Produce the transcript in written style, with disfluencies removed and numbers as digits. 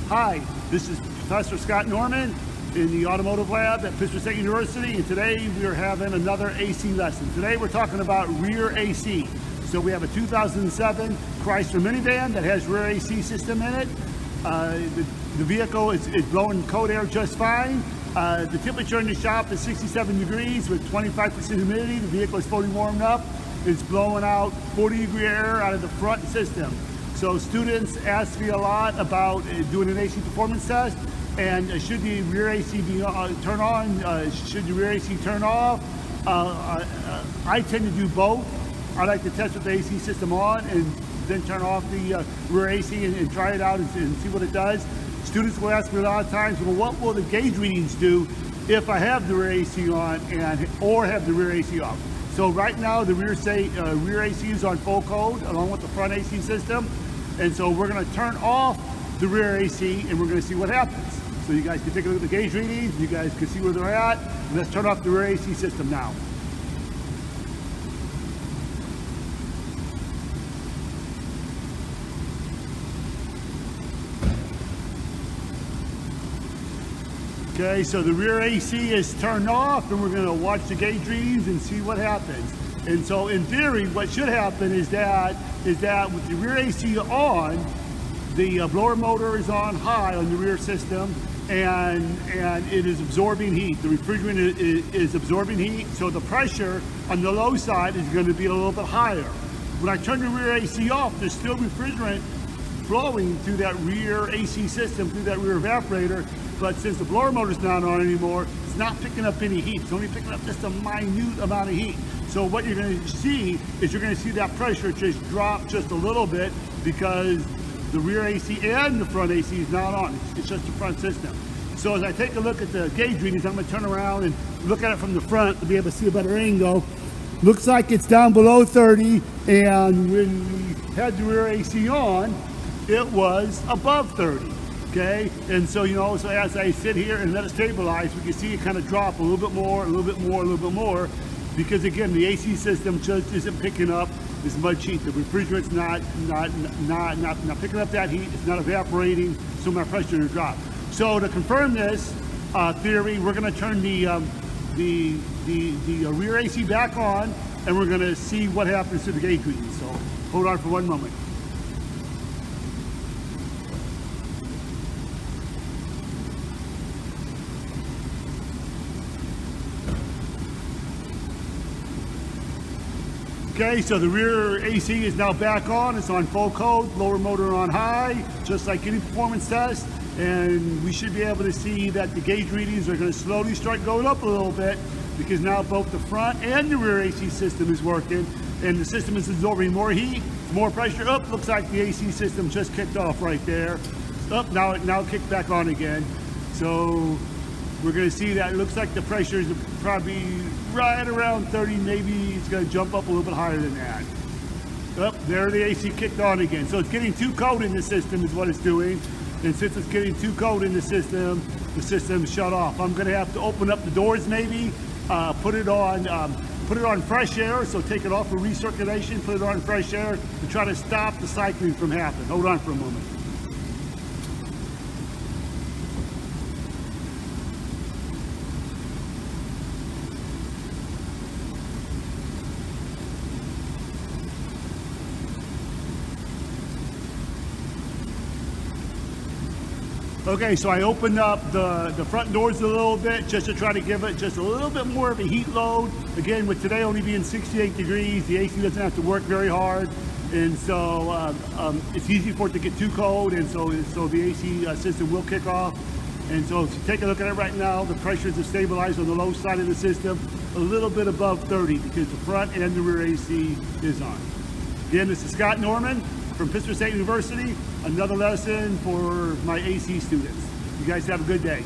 Hi, this is Professor Scott Norman in the Automotive Lab at Pittsburgh State University, and today we are having another AC lesson. Today we're talking about rear AC. So we have a 2007 Chrysler Minivan that has rear AC system in it. The vehicle is blowing cold air just fine. The temperature in the shop is 67 degrees with 25% humidity. The vehicle is fully warmed up. It's blowing out 40-degree air out of the front system. So students ask me a lot about doing an AC performance test, and should the rear AC be turn on? Should the rear AC turn off? I tend to do both. I like to test with the AC system on and then turn off the rear AC and try it out and see what it does. Students will ask me a lot of times, well, what will the gauge readings do if I have the rear AC on or have the rear AC off? So right now the rear AC is on full code along with the front AC system. And so we're going to turn off the rear AC and we're going to see what happens. So you guys can take a look at the gauge readings, you guys can see where they're at. And let's turn off the rear AC system now. Okay, so the rear AC is turned off and we're going to watch the gauge readings and see what happens. And so in theory, what should happen is that with the rear AC on, the blower motor is on high on the rear system and it is absorbing heat. The refrigerant is absorbing heat, so the pressure on the low side is going to be a little bit higher. When I turn the rear AC off, there's still refrigerant flowing through that rear AC system, through that rear evaporator, but since the blower motor's not on anymore, it's not picking up any heat. It's only picking up just a minute amount of heat. So what you're going to see is you're going to see that pressure just drop just a little bit because the rear AC and the front AC is not on. It's just the front system. So as I take a look at the gauge readings, I'm going to turn around and look at it from the front to be able to see a better angle. Looks like it's down below 30, and when we had the rear AC on, it was above 30. Okay, and so so as I sit here and let it stabilize, we can see it kind of drop a little bit more, a little bit more, a little bit more, because again the AC system just isn't picking up as much heat. The refrigerant's not picking up that heat. It's not evaporating, so my pressure will drop. So to confirm this theory, we're going to turn the rear AC back on, and we're going to see what happens to the gauge reading. So hold on for one moment. Okay, so the rear AC is now back on. It's on full code, lower motor on high, just like any performance test. And we should be able to see that the gauge readings are going to slowly start going up a little bit because now both the front and the rear AC system is working and the system is absorbing more heat, more pressure. Up, looks like the AC system just kicked off right there. Up, now it kicked back on again. So we're going to see that it looks like the pressure is probably right around 30, maybe it's going to jump up a little bit higher than that. Up, there the AC kicked on again. So it's getting too cold in the system is what it's doing. And since it's getting too cold in the system shut off. I'm going to have to open up the doors maybe, put it on fresh air, so take it off for recirculation, put it on fresh air to try to stop the cycling from happening. Hold on for a moment. Okay, so I opened up the front doors a little bit just to try to give it just a little bit more of a heat load. Again, with today only being 68 degrees, the AC doesn't have to work very hard. And so it's easy for it to get too cold, and so the AC system will kick off. And so if you take a look at it right now, the pressures have stabilized on the low side of the system, a little bit above 30 because the front and the rear AC is on. Again, this is Scott Norman from Pittsburgh State University, another lesson for my AC students. You guys have a good day.